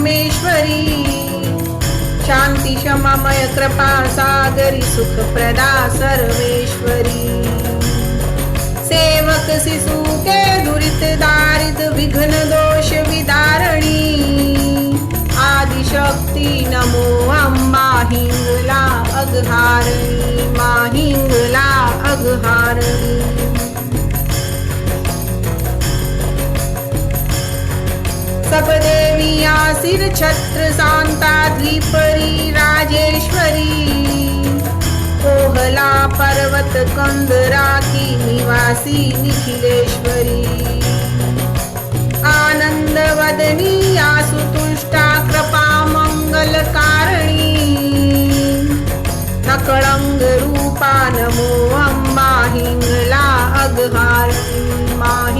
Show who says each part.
Speaker 1: परमेश्वरी, शांती क्षमामय कृपा सागरी सुखप्रदा सर्वेश्वरी, सेवक शिशु के दुरित दारिद विघ्न दोष विदारणी, आदिशक्ती नमो अम्बा हिंगला अघहारणी, माहिंगला अघहारणी। सब देविया सिर छत्र शांता द्विपरी राजेश्वरी, कोहला पर्वत कंदरा की निवासी निखिलेश्वरी,